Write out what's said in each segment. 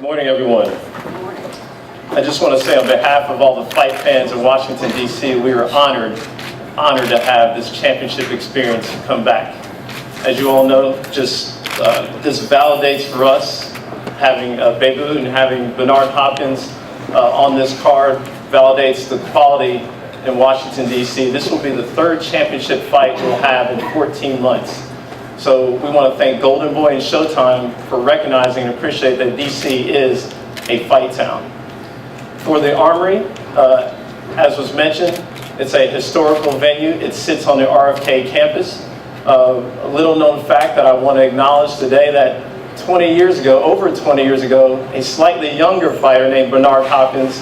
Morning, everyone. I just want to say on behalf of all the fight fans in Washington, D.C., we are honored to have this championship experience come back. As you all know, this validates for us having Beirut and having Bernard Hopkins on this card, validates the quality in Washington, D.C. This will be the third championship fight we'll have in 14 months. So we want to thank Golden Boy and Showtime for recognizing and appreciate that D.C. is a fight town. For the Armory, as was mentioned, it's a historical venue. It sits on the RFK campus. A little known fact that I want to acknowledge today that over 20 years ago, a slightly younger fighter named Bernard Hopkins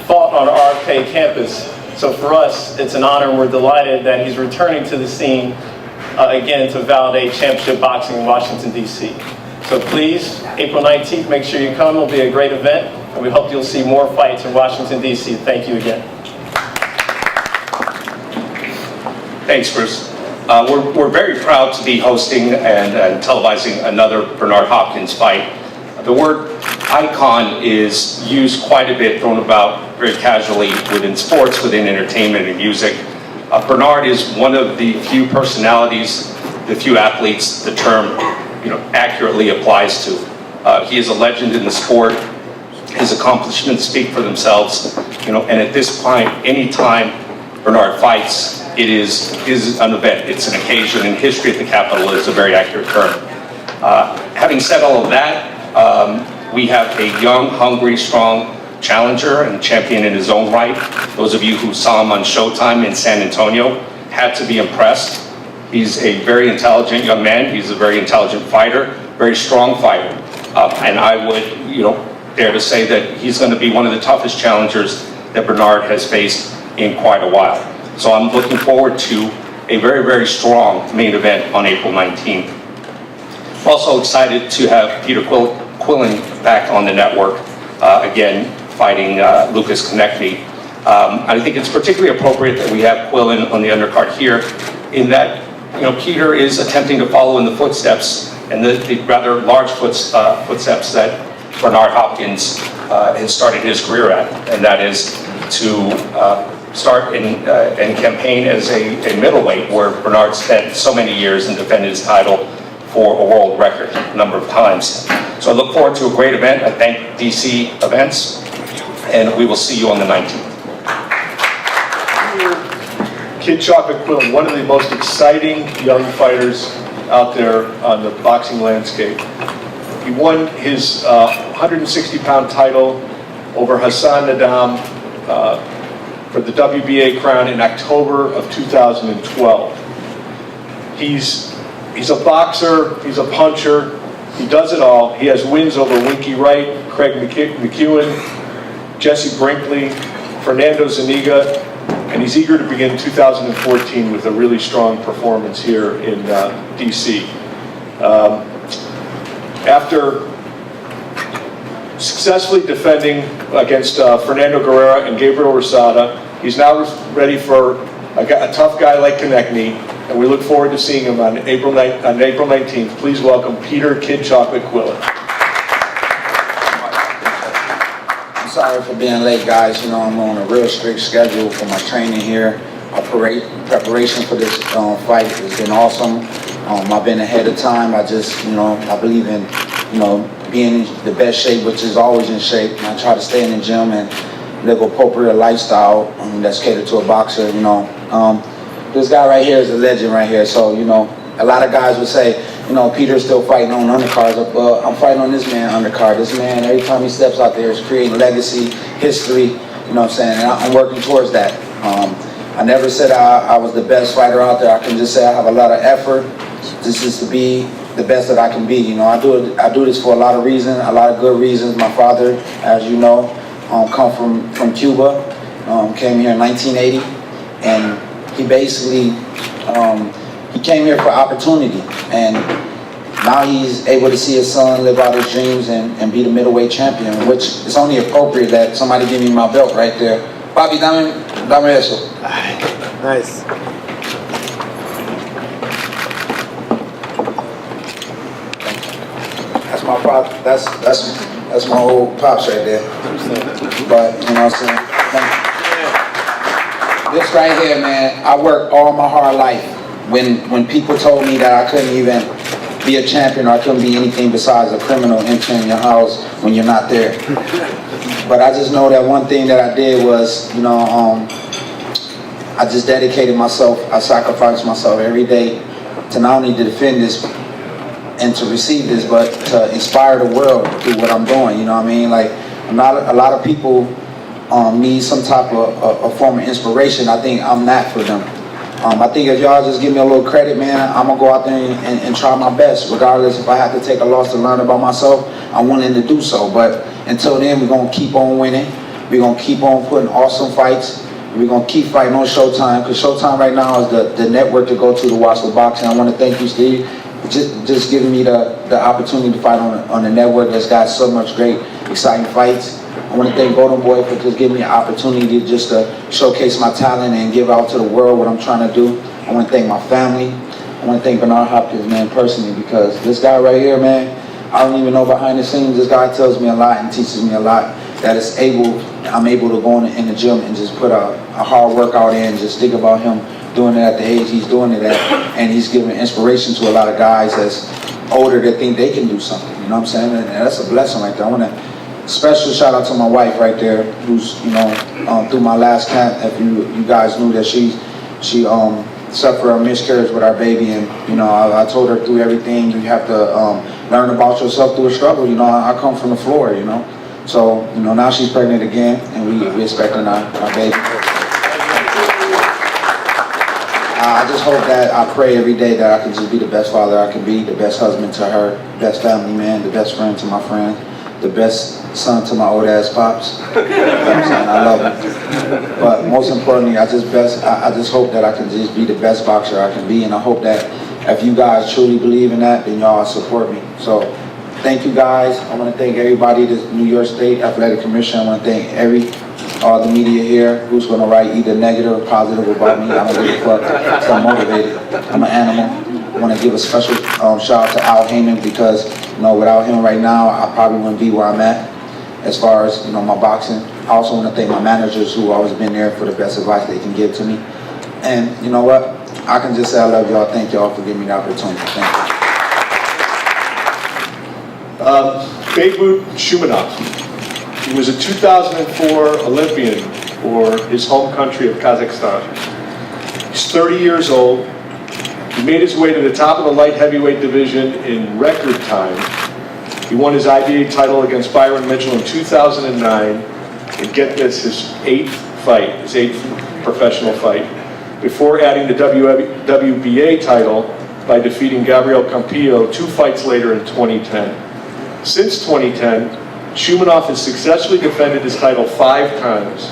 fought on RFK campus. So for us, it's an honor and we're delighted that he's returning to the scene again to validate championship boxing in Washington, D.C. So please, April 19th, make sure you come. It'll be a great event, and we hope you'll see more fights in Washington, D.C. Thank you again. Thanks, Bruce. We're very proud to be hosting and televising another Bernard Hopkins fight. The word icon is used quite a bit, thrown about very casually within sports, within entertainment and music. Bernard is one of the few personalities, the few athletes the term accurately applies to. He is a legend in the sport. His accomplishments speak for themselves. And at this point, anytime Bernard fights, it is an event. It's an occasion, and history at the Capitol is a very accurate term. Having said all of that, we have a young, hungry, strong challenger and champion in his own right. Those of you who saw him on Showtime in San Antonio had to be impressed. He's a very intelligent young man. He's a very intelligent fighter, very strong fighter. And I would, dare to say that he's going to be one of the toughest challengers that Bernard has faced in quite a while. So I'm looking forward to a very, very strong main event on April 19th. Also excited to have Peter Quillin back on the network, again, fighting Lucas Konechny. I think it's particularly appropriate that we have Quillin on the undercard here, in that Peter is attempting to follow in the footsteps, and the rather large footsteps that Bernard Hopkins has started his career at, and that is to start and campaign as a middleweight, where Bernard spent so many years and defended his title for a world record a number of times. So I look forward to a great event. I thank DC Events, and we will see you on the 19th. Kid Chocolate Quillin, one of the most exciting young fighters out there on the boxing landscape. He won his 160-pound title over Hassan Nadam for the WBA crown in October of 2012. He's a boxer, he's a puncher, he does it all. He has wins over Winky Wright, Craig McEwen, Jesse Brinkley, Fernando Zuniga, and he's eager to begin 2014 with a really strong performance here in DC. After successfully defending against Fernando Guerrera and Gabriel Rosada, he's now ready for a tough guy like Konechny, and we look forward to seeing him on April 19th. Please welcome Peter Kid Chocolate Quillin. I'm sorry for being late, guys. I'm on a real strict schedule for my training here. Preparation for this fight has been awesome. I've been ahead of time. I just, I believe in, being in the best shape, which is always in shape. And I try to stay in the gym and live appropriate lifestyle that's catered to a boxer. This guy right here is a legend right here. So, a lot of guys would say, Peter's still fighting on undercards. But I'm fighting on this man undercard. This man, every time he steps out there, is creating legacy, history. You know what I'm saying? And I'm working towards that. I never said I was the best fighter out there. I can just say I have a lot of effort. This is to be the best that I can be. I do this for a lot of reasons, a lot of good reasons. My father, as you know, come from Cuba, came here in 1980, and he basically he came here for opportunity, and now he's able to see his son live out his dreams and be the middleweight champion, which is only appropriate that somebody give me my belt right there. Papi, dame eso. Nice. That's my father. That's That's my old pops right there. But, you know what I'm saying? This right here, man, I worked all my hard life. When people told me that I couldn't even be a champion or I couldn't be anything besides a criminal entering your house when you're not there. But I just know that one thing that I did was, you know, I just dedicated myself, I sacrificed myself every day to not only to defend this and to receive this, but to inspire the world through what I'm doing, you know what I mean? Like, a lot of people need some type of a form of inspiration. I think I'm that for them. I think if y'all just give me a little credit, man, I'm gonna go out there and try my best. Regardless if I have to take a loss to learn about myself, I'm willing to do so. But until then, we're gonna keep on winning. We're gonna keep on putting awesome fights. We're gonna keep fighting on Showtime, because Showtime right now is the network to go to watch the boxing. I want to thank you, Steve, for just giving me the opportunity to fight on a network that's got so much great, exciting fights. I want to thank Golden Boy for just giving me an opportunity just to showcase my talent and give out to the world what I'm trying to do. I want to thank my family. I want to thank Bernard Hopkins, man, personally, because this guy right here, man, I don't even know behind the scenes. This guy tells me a lot and teaches me a lot. That I'm able to go in the gym and just put a hard workout in, just think about him doing it at the age he's doing it at, and he's giving inspiration to a lot of guys that's older that think they can do something. You know what I'm saying? And that's a blessing right there. I want to special shout out to my wife right there, who's, you know, through my last camp, if you guys knew that she suffered a miscarriage with our baby, and you know, I told her through everything you have to learn about yourself through a struggle. You know, I come from the floor, you know. So, you know, now she's pregnant again, and we expecting our baby. I just hope that I pray every day that I can just be the best father I can be, the best husband to her, best family man, the best friend to my friend, the best son to my old ass pops. You know what I'm saying? I love him. But most importantly, I just hope that I can just be the best boxer I can be, and I hope that if you guys truly believe in that, then y'all support me. So, thank you guys. I want to thank everybody, the New York State Athletic Commission. I want to thank all the media here who's going to write either negative or positive about me. I don't give a fuck. So I'm motivated. I'm an animal. I want to give a special shout out to Al Heyman, because, you know, without him right now, I probably wouldn't be where I'm at as far as, you know, my boxing. I also want to thank my managers who always been there for the best advice they can give to me. And you know what? I can just say I love y'all. Thank y'all for giving me the opportunity. Thank you. Babe Shumenov. He was a 2004 Olympian for his home country of Kazakhstan. He's 30 years old. He made his way to the top of the light heavyweight division in record time. He won his IBA title against Byron Mitchell in 2009. And get this, his eighth professional fight, before adding the WBA title by defeating Gabriel Campillo 2 fights later in 2010. Since 2010, Shumenov has successfully defended his title 5 times.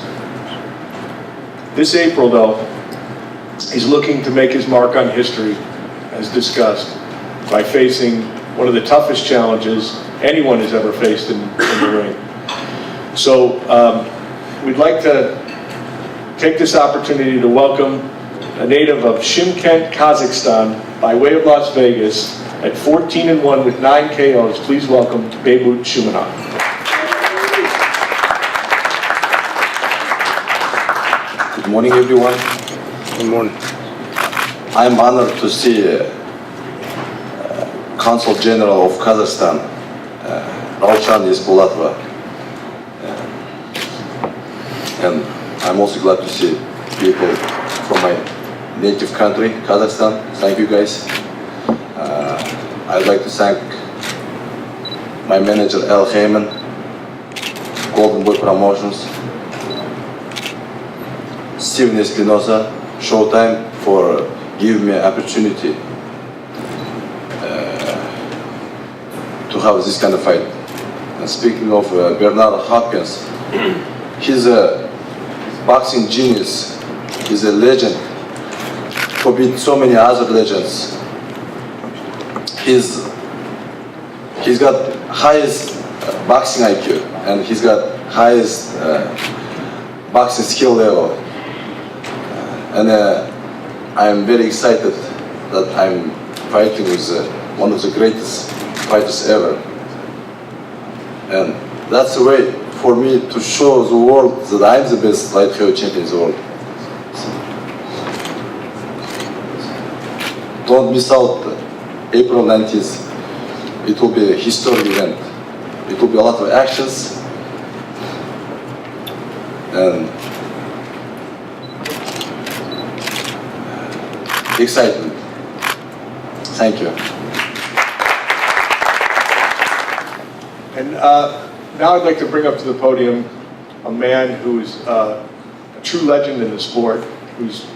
This April, though, he's looking to make his mark on history, as discussed, by facing one of the toughest challenges anyone has ever faced in the ring. So we'd like to take this opportunity to welcome a native of Shymkent, Kazakhstan, by way of Las Vegas, at 14-1 with 9 KOs. Please welcome Babe Shumenov. Good morning, everyone. Good morning. I'm honored to see Consul General of Kazakhstan, Raushan Isbulatova. And I'm also glad to see people from my native country, Kazakhstan. Thank you, guys. I'd like to thank my manager, Al Heyman, Golden Boy Promotions, Steven Espinosa, Showtime, for giving me an opportunity to have this kind of fight. And speaking of Bernard Hopkins, he's a boxing genius. He's a legend, for beating so many other legends. He's got highest boxing IQ, and he's got highest boxing skill level. And I'm very excited that I'm fighting with one of the greatest fighters ever. And That's the way for me to show the world that I'm the best light heavyweight champion in the world. Don't miss out April 19th. It will be a historic event. It will be a lot of actions and excitement. Thank you. And now I'd like to bring up to the podium a man who's a true legend in the sport, who's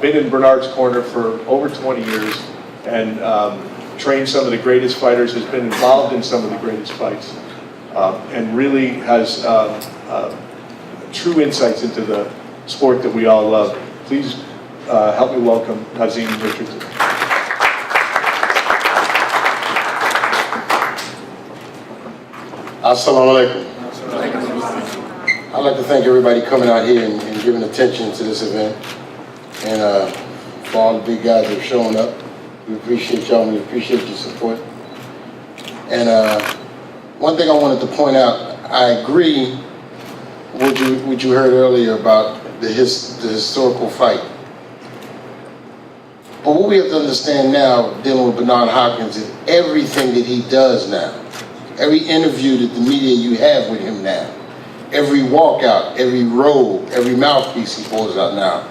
been in Bernard's corner for over 20 years and trained some of the greatest fighters, has been involved in some of the greatest fights, and really has true insights into the sport that we all love. Please help me welcome Nazim Richardson. Assalamu alaikum. I'd like to thank everybody coming out here and giving attention to this event. And for all the big guys that have shown up, we appreciate y'all, we appreciate your support. And one thing I wanted to point out, I agree with what you heard earlier about the historical fight. But what we have to understand now, dealing with Bernard Hopkins, is everything that he does now, every interview that the media you have with him now, every walkout, every robe, every mouthpiece he pulls out now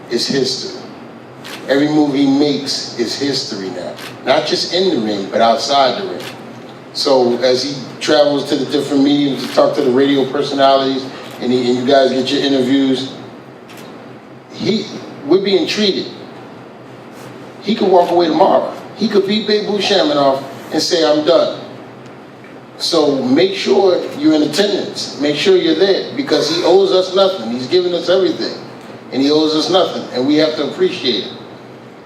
is history. Every move he makes is history now. Not just in the ring, but outside the ring. So as he travels to the different mediums to talk to the radio personalities, and you guys get your interviews, we're being treated. He could walk away tomorrow. He could beat Big Boo Shumenov and say, I'm done. So make sure you're in attendance. Make sure you're there, because he owes us nothing. He's given us everything, and he owes us nothing, and we have to appreciate it.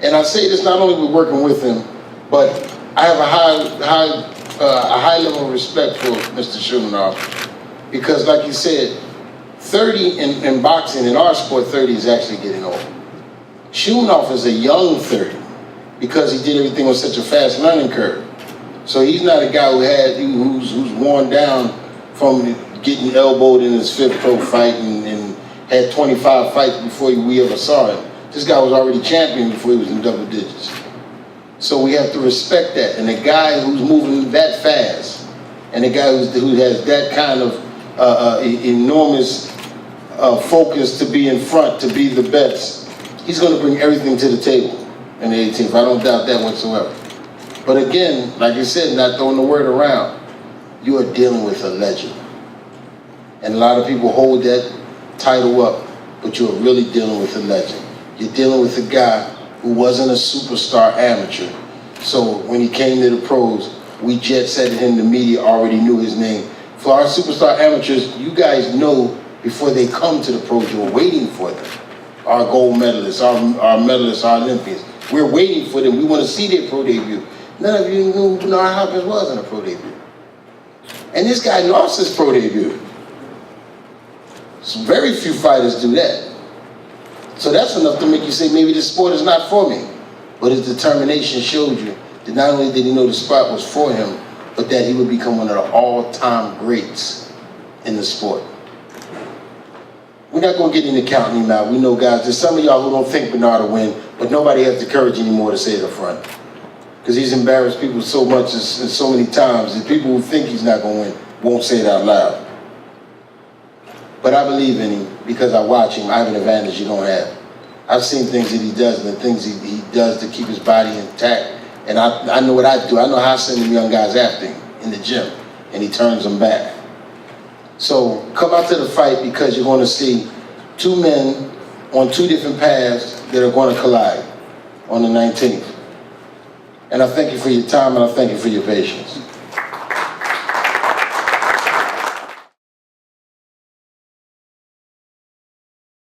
And I say this not only with working with him, but I have a high level of respect for Mr. Shumenov, because like you said, 30 in boxing, in our sport, 30 is actually getting old. Shumenov is a young 30, because he did everything on such a fast learning curve. So he's not a guy who's worn down from getting elbowed in his 5th pro fight and had 25 fights before we ever saw him. This guy was already champion before he was in double digits. So we have to respect that. And a guy who's moving that fast, and a guy who has that kind of enormous focus to be in front, to be the best, he's going to bring everything to the table in the 18th. I don't doubt that whatsoever. But again, like I said, not throwing the word around, you are dealing with a legend. And a lot of people hold that title up, but you are really dealing with a legend. You're dealing with a guy who wasn't a superstar amateur. So when he came to the pros, we jet set him, the media already knew his name. For our superstar amateurs, you guys know before they come to the pros, you're waiting for them. Our gold medalists, our medalists, our Olympians. We're waiting for them. We want to see their pro debut. None of you knew who Bernard Hopkins was in a pro debut. And this guy lost his pro debut. So very few fighters do that. So that's enough to make you say, maybe this sport is not for me. But his determination showed you that not only did he know the spot was for him, but that he would become one of the all-time greats in the sport. We're not going to get into counting him out. We know, guys, there's some of y'all who don't think Bernard will win, but nobody has the courage anymore to say it up front. Because he's embarrassed people so much and so many times that people who think he's not going to win won't say it out loud. But I believe in him because I watch him. I have an advantage you don't have. I've seen things that he does and the things he does to keep his body intact. And I know what I do. I know how I send them young guys after him in the gym, and he turns them back. So come out to the fight, because you're going to see two men on two different paths that are going to collide on the 19th. And I thank you for your time, and I thank you for your patience.